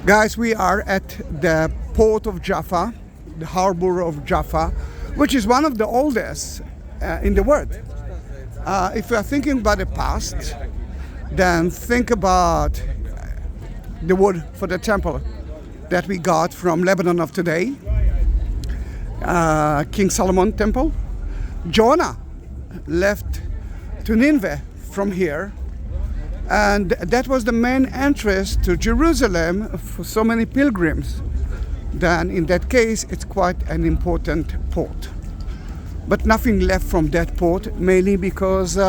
Guys, we are at the port of Jaffa, the harbor of Jaffa, which is one of the oldest in the world. If you are thinking about the past, then think about the wood for the temple that we got from Lebanon of today, King Solomon temple. Jonah left to Nineveh from here, and that was the main entrance to Jerusalem for so many pilgrims. Then in that case, it's quite an important port. But nothing left from that port, mainly because in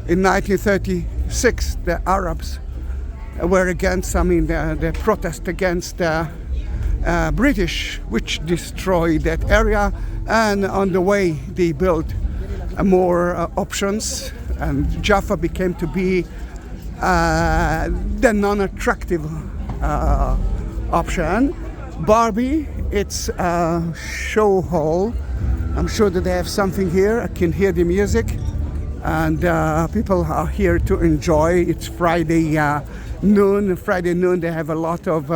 1936 the Arabs were against, the protest against the British, which destroyed that area, and on the way they built more options, and Jaffa became to be the non-attractive option. Barbie, it's a show hall. I'm sure that they have something here. I can hear the music, and people are here to enjoy. It's Friday noon. Friday noon they have a lot of,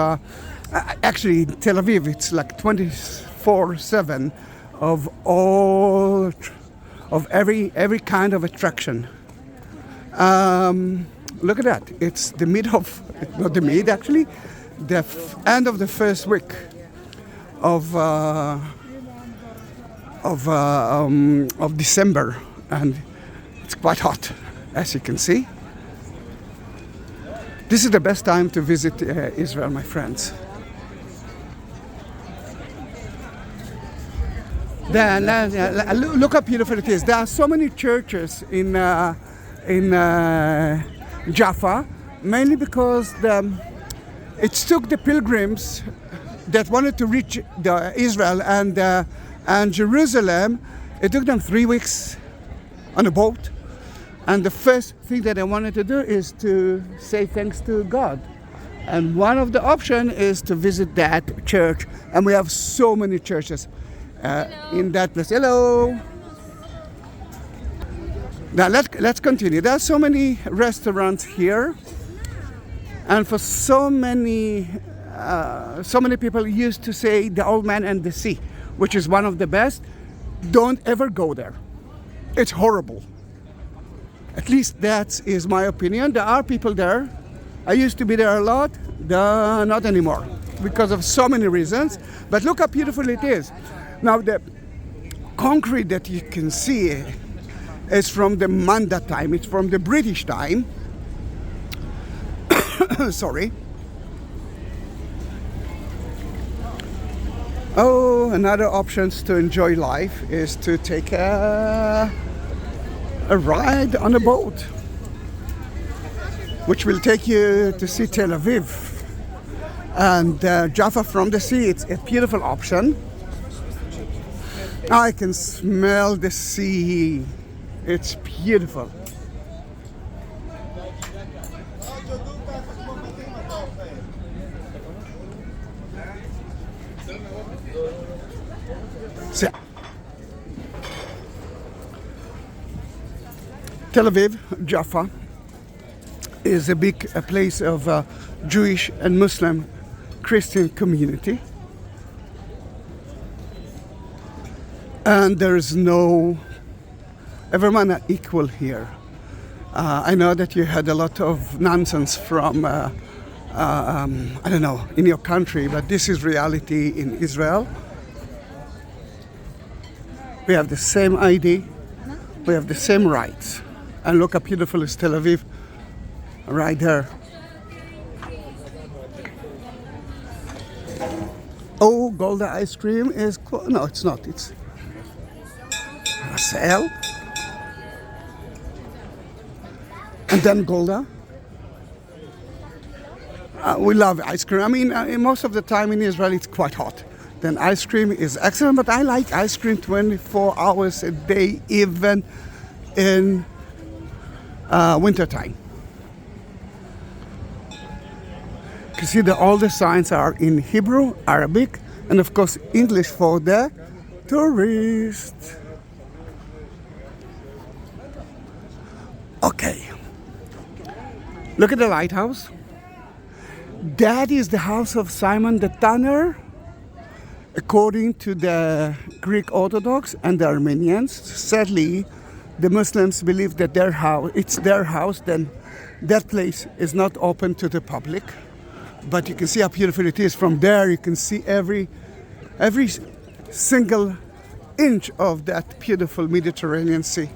actually in Tel Aviv it's like 24/7 of every kind of attraction. Look at that. It's the mid of, not the mid actually, the end of the first week of December, and it's quite hot, as you can see. This is the best time to visit Israel, my friends. Then look how beautiful it is. There are so many churches in Jaffa, mainly because it took the pilgrims that wanted to reach Israel and Jerusalem. It took them 3 weeks on a boat, and the first thing that they wanted to do is to say thanks to God. And one of the options is to visit that church, and we have so many churches in that place. Hello. Now let's continue. There are so many restaurants here, and for so many people used to say the Old Man and the Sea, which is one of the best. Don't ever go there. It's horrible. At least that is my opinion. There are people there. I used to be there a lot. Not anymore because of so many reasons. But look how beautiful it is. Now the concrete that you can see is from the Manda time. It's from the British time. Sorry. Oh, another option to enjoy life is to take a ride on a boat, which will take you to see Tel Aviv. And Jaffa from the sea, it's a beautiful option. I can smell the sea. It's beautiful. So, Tel Aviv, Jaffa, is a place of Jewish and Muslim Christian community. And there is no, everyone are equal here. I know that you had a lot of nonsense from, I don't know, in your country, but this is reality in Israel. We have the same ID, we have the same rights. And look how beautiful is Tel Aviv, right there. Oh, Golda ice cream is, no, it's not, it's Sale. And then Golda. We love ice cream. I mean, most of the time in Israel it's quite hot. Then ice cream is excellent, but I like ice cream 24 hours a day, even in winter time. You see that all the signs are in Hebrew, Arabic, and of course English for the tourists. Okay, look at the lighthouse. That is the house of Simon the Tanner, according to the Greek Orthodox and the Armenians. Sadly, the Muslims believe that it's their house, then that place is not open to the public. But you can see how beautiful it is. From there, you can see every single inch of that beautiful Mediterranean Sea.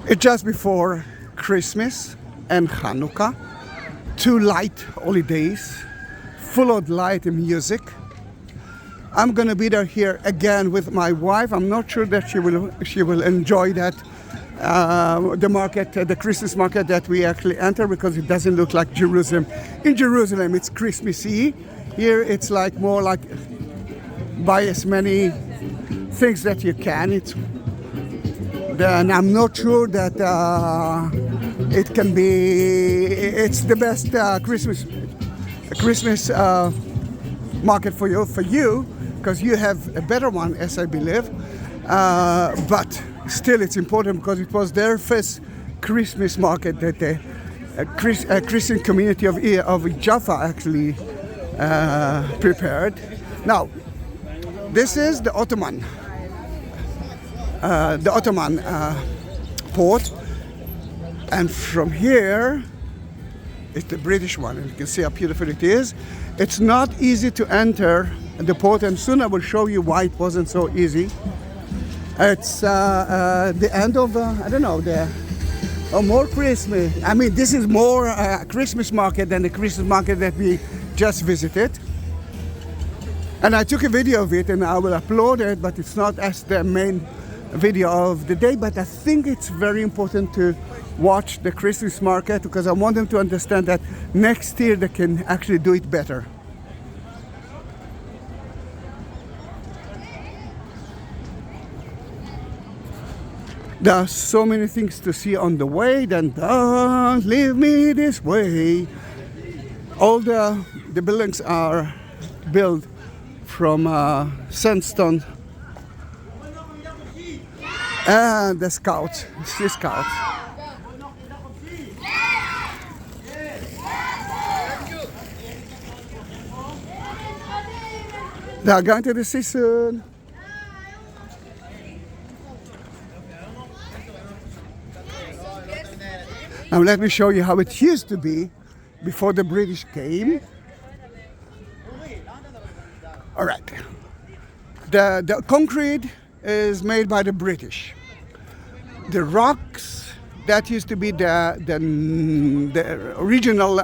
It's just before Christmas and Hanukkah, two light holidays, full of light and music. I'm gonna be there here again with my wife. I'm not sure that she will enjoy that the market, the Christmas market that we actually enter, because it doesn't look like Jerusalem. In Jerusalem, it's Christmassy. Here, it's like more like buy as many things that you can. Then I'm not sure that it can be. It's the best Christmas market for you, because you have a better one, as I believe. But still, it's important because it was their first Christmas market that the Christian community of Jaffa actually prepared. Now, this is the Ottoman port, and from here is the British one, and you can see how beautiful it is. It's not easy to enter the port, and soon I will show you why it wasn't so easy. It's the end of more Christmas. I mean, this is more Christmas market than the Christmas market that we just visited. And I took a video of it, and I will upload it, but it's not as the main video of the day. But I think it's very important to watch the Christmas market, because I want them to understand that next year they can actually do it better. There are so many things to see on the way. Then don't leave me this way. All the buildings are built from sandstone. And the scouts, Sea Scouts. They are going to the sea soon. Now let me show you how it used to be before the British came. All right. The concrete is made by the British. The rocks, that used to be the original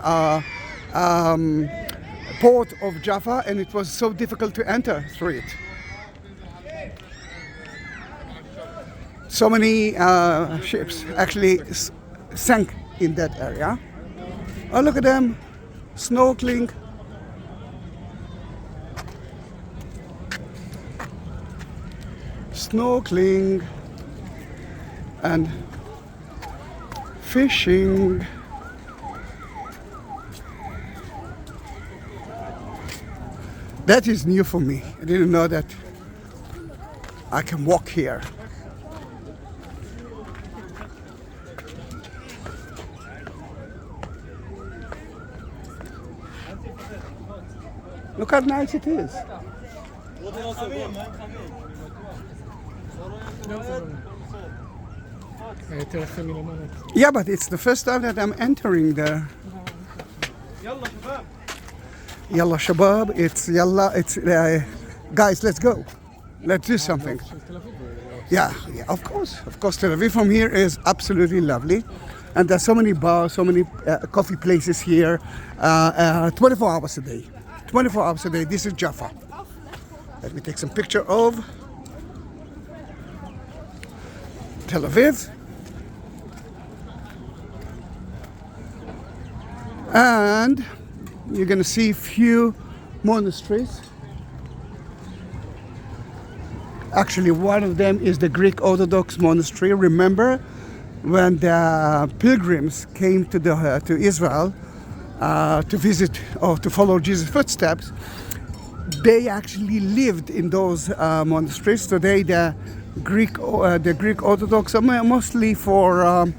port of Jaffa, and it was so difficult to enter through it. So many ships actually sank in that area. Oh, look at them, snorkeling. Snorkeling and fishing. That is new for me. I didn't know that I can walk here. Look how nice it is. Yeah, but it's the first time that I'm entering there. Yalla Shabab, it's guys, let's go. Let's do something. Yeah, of course. Tel Aviv from here is absolutely lovely. And there's so many bars, so many coffee places here, 24 hours a day. 24 hours a day. This is Jaffa. Let me take some picture of Tel Aviv. And you're going to see a few monasteries. Actually, one of them is the Greek Orthodox monastery. Remember when the pilgrims came to Israel to visit or to follow Jesus' footsteps, they actually lived in those monasteries. Today the Greek Orthodox are mostly for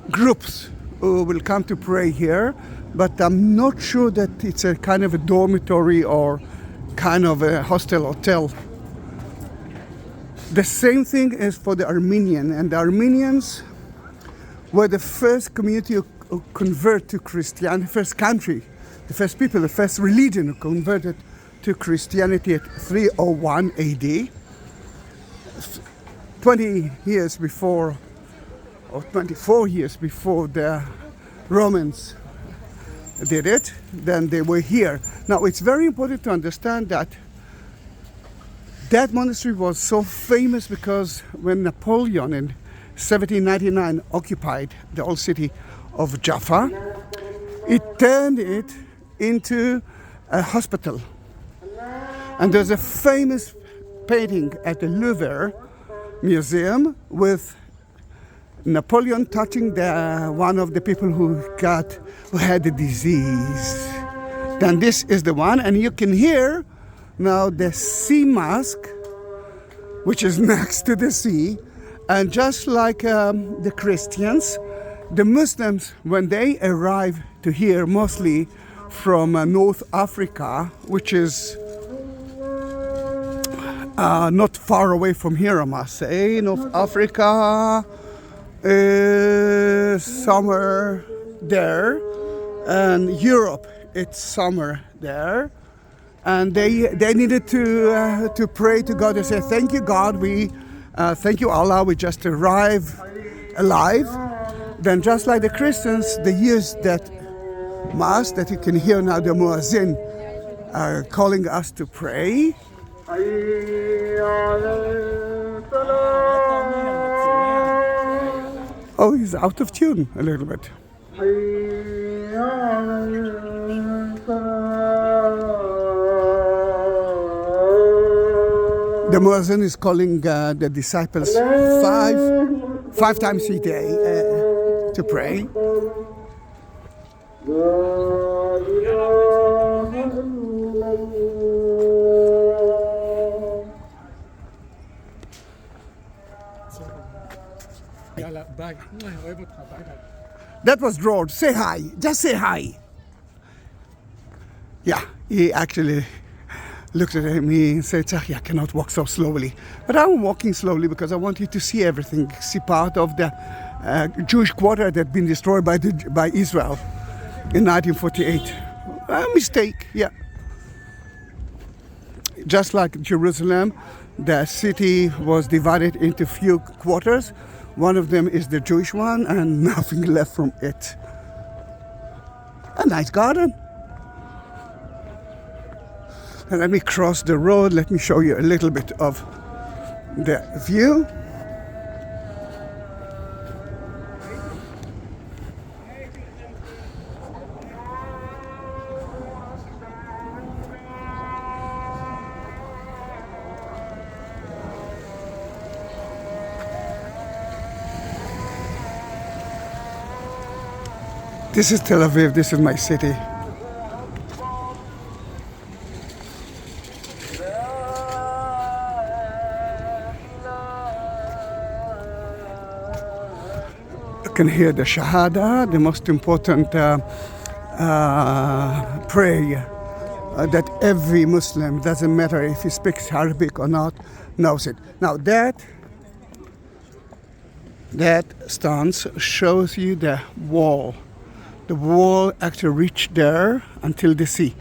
groups who will come to pray here, but I'm not sure that it's a kind of a dormitory or kind of a hostel hotel. The same thing is for the Armenian, and the Armenians were the first community who converted to Christianity, the first country, the first people, the first religion who converted to Christianity at 301 AD. 20 years before, or 24 years before the Romans did it, then they were here. Now it's very important to understand that that monastery was so famous because when Napoleon in 1799 occupied the old city of Jaffa, it turned it into a hospital. And there's a famous painting at the Louvre Museum with Napoleon touching one of the people who had the disease. Then this is the one, and you can hear now the sea mask, which is next to the sea, and just like the Christians, the Muslims, when they arrive to here, mostly from North Africa, which is not far away from here, I must say. North Africa is somewhere there, and Europe, it's somewhere there. And they needed to pray to God and say, thank you, God, thank you, Allah, we just arrived alive. Then just like the Christians, they used that mass that you can hear now, the muezzin calling us to pray. Oh, he's out of tune a little bit. The muezzin is calling the disciples five times a day to pray. That was George. Say hi. Just say hi. Yeah, he actually looked at me and said, Zahi, I cannot walk so slowly. But I'm walking slowly because I want you to see everything, see part of the Jewish quarter that had been destroyed by Israel in 1948. A mistake, yeah. Just like Jerusalem, the city was divided into few quarters. One of them is the Jewish one, and nothing left from it. A nice garden. And let me cross the road. Let me show you a little bit of the view. This is Tel Aviv, this is my city. You can hear the Shahada, the most important prayer that every Muslim, doesn't matter if he speaks Arabic or not, knows it. Now that stance shows you the wall. The wall actually reached there until the sea.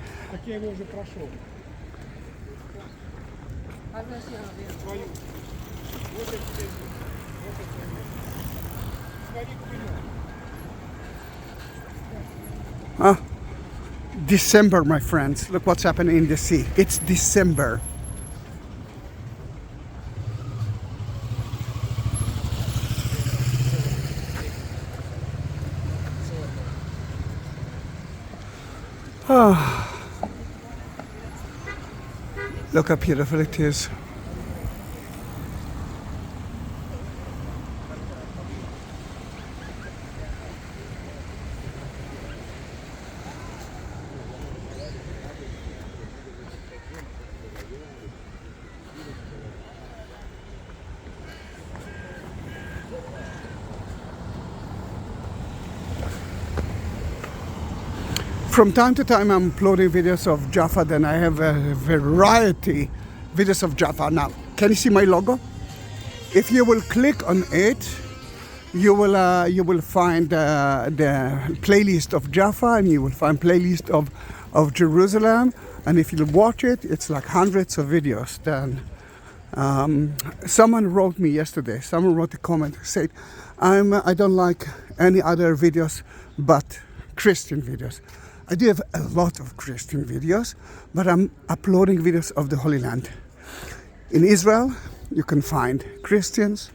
December, my friends. Look what's happening in the sea. It's December. Look how beautiful it is. From time to time I'm uploading videos of Jaffa, then I have a variety videos of Jaffa. Now, can you see my logo? If you will click on it, you will find the playlist of Jaffa, and you will find playlist of Jerusalem, and if you watch it, it's like hundreds of videos. Then someone wrote me yesterday, someone wrote a comment, said, I don't like any other videos but Christian videos. I do have a lot of Christian videos, but I'm uploading videos of the Holy Land. In Israel, you can find Christians,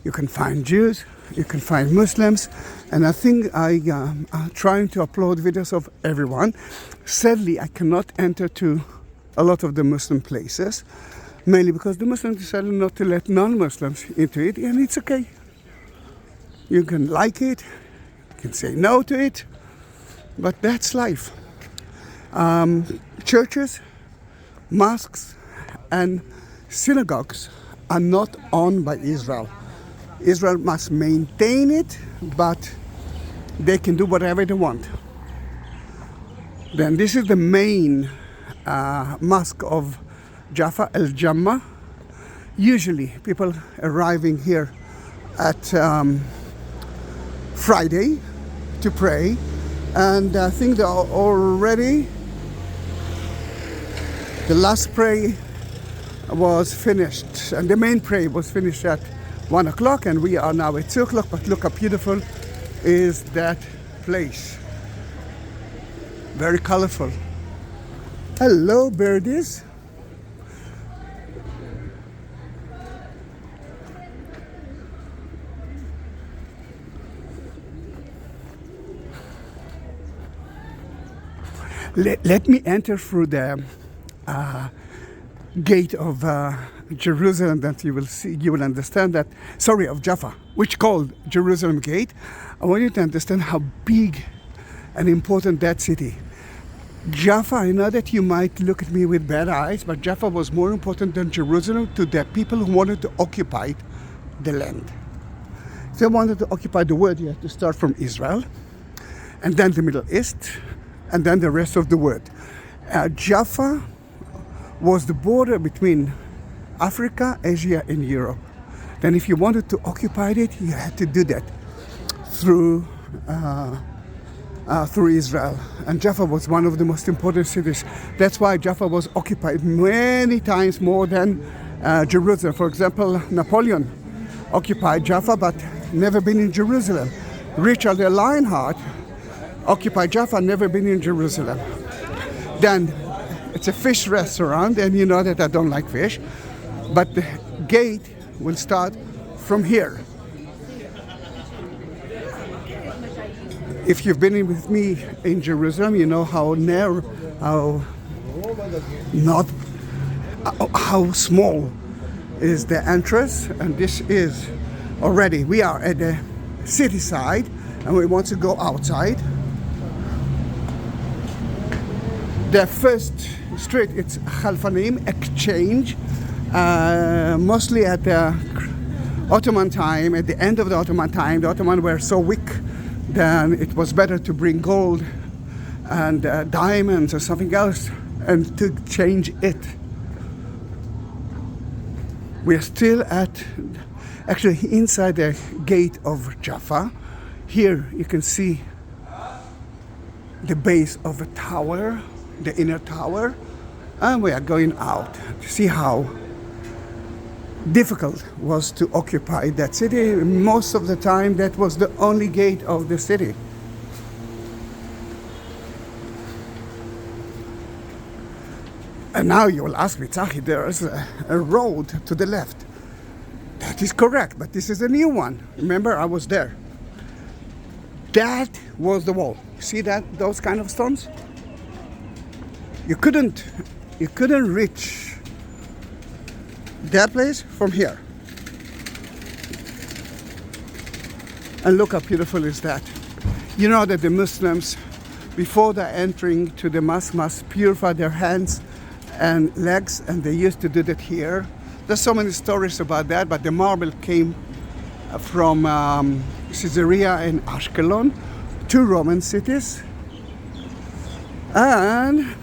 you can find Jews, you can find Muslims, and I think I'm trying to upload videos of everyone. Sadly, I cannot enter to a lot of the Muslim places, mainly because the Muslims decided not to let non-Muslims into it, and it's okay. You can like it, you can say no to it, but that's life. Churches, mosques, and synagogues are not owned by Israel. Israel must maintain it, but they can do whatever they want. Then this is the main mosque of Jaffa, El Jamma. Usually people arriving here at Friday to pray, and I think they are already, the last prayer was finished, and the main prayer was finished at 1 o'clock, and we are now at 2 o'clock, but look how beautiful is that place. Very colorful. Hello, birdies. Let me enter through the gate of Jerusalem, that you will see, you will understand that, sorry, of Jaffa, which called Jerusalem Gate. I want you to understand how big and important that city. Jaffa, I know that you might look at me with bad eyes, but Jaffa was more important than Jerusalem to the people who wanted to occupy the land. If they wanted to occupy the world, you have to start from Israel, and then the Middle East, and then the rest of the world. Jaffa was the border between Africa, Asia, and Europe. Then if you wanted to occupy it, you had to do that through Israel. And Jaffa was one of the most important cities. That's why Jaffa was occupied many times more than Jerusalem. For example, Napoleon occupied Jaffa, but never been in Jerusalem. Richard the Lionheart occupied Jaffa, never been in Jerusalem. Then it's a fish restaurant, and you know that I don't like fish, but the gate will start from here. If you've been in with me in Jerusalem, you know how narrow, how small is the entrance, and this is already, we are at the city side, and we want to go outside. The first street, it's Khalfanim, exchange, mostly at the Ottoman time. At the end of the Ottoman time, the Ottomans were so weak, then it was better to bring gold and diamonds or something else and to change it. We are still actually inside the gate of Jaffa. Here you can see the base of a tower, the inner tower, and we are going out to see how difficult it was to occupy that city. Most of the time that was the only gate of the city. And now you will ask me, Zahi, there is a road to the left. That is correct, but this is a new one. Remember, I was there. That was the wall. See that, those kind of stones? You couldn't reach that place from here. And look how beautiful is that. You know that the Muslims, before they're entering to the mosque, must purify their hands and legs, and they used to do that here. There's so many stories about that, but the marble came from Caesarea and Ashkelon, two Roman cities. And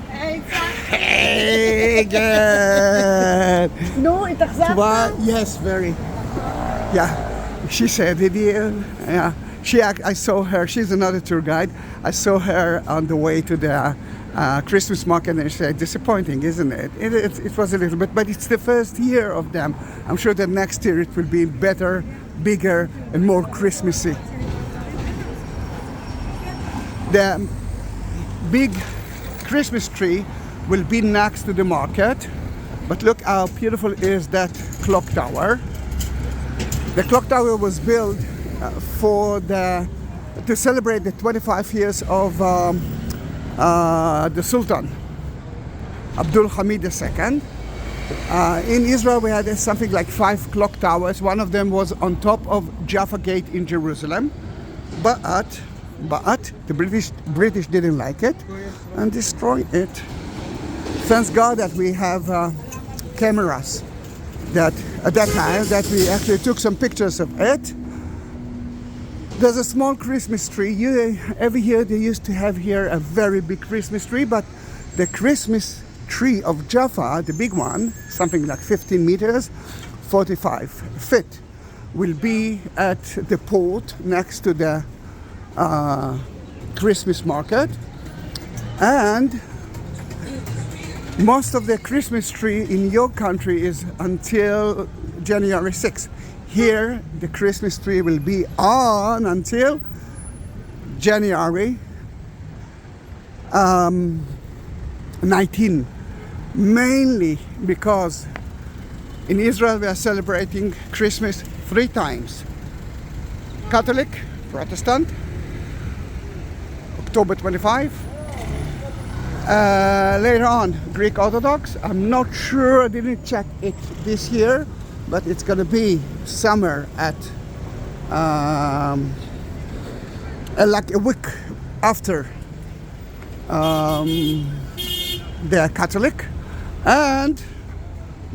hey, good. No, Well, yes, very. Yeah, she said it. Yeah, I saw her. She's another tour guide. I saw her on the way to the Christmas market, and she said, "Disappointing, isn't it?" It was a little bit, but it's the first year of them. I'm sure that next year it will be better, bigger, and more Christmassy. The big Christmas tree will be next to the market, but look how beautiful is that clock tower. The clock tower was built to celebrate the 25 years of the Sultan Abdul Hamid II. In Israel we had something like 5 clock towers. One of them was on top of Jaffa Gate in Jerusalem, but the British didn't like it and destroyed it. Thanks God that we have cameras that at that time that we actually took some pictures of it. There's a small Christmas tree. Every year they used to have here a very big Christmas tree, but the Christmas tree of Jaffa, the big one, something like 15 meters, 45 feet, will be at the port next to the Christmas market. And most of the Christmas tree in your country is until January 6th. Here, the Christmas tree will be on until January 19. Mainly because in Israel we are celebrating Christmas 3 times. Catholic, Protestant, October 25. Later on, Greek Orthodox. I'm not sure, I didn't check it this year, but it's going to be somewhere at like a week after the Catholic, and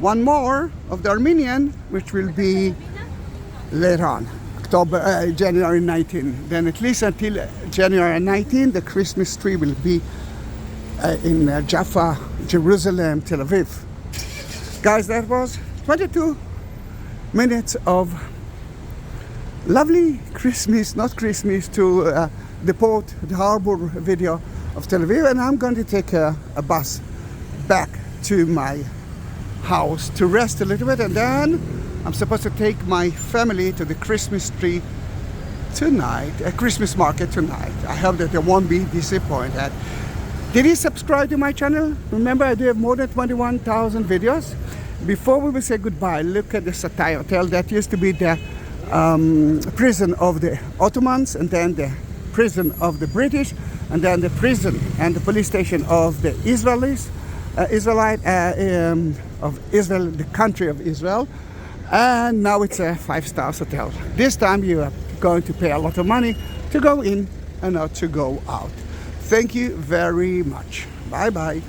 one more of the Armenian, which will be later on, January 19. Then at least until January 19, the Christmas tree will be in Jaffa, Jerusalem, Tel Aviv. Guys, that was 22 minutes of lovely Christmas, not Christmas, to the port, the harbor video of Tel Aviv, and I'm going to take a bus back to my house to rest a little bit, and then I'm supposed to take my family to the Christmas tree tonight, a Christmas market tonight. I hope that they won't be disappointed. Did you subscribe to my channel? Remember, I do have more than 21,000 videos. Before we will say goodbye, look at the Zahi Hotel. That used to be the prison of the Ottomans, and then the prison of the British, and then the prison and the police station of the Israelis, of Israel, the country of Israel. And now it's a 5-star hotel. This time you are going to pay a lot of money to go in and not to go out. Thank you very much. Bye bye.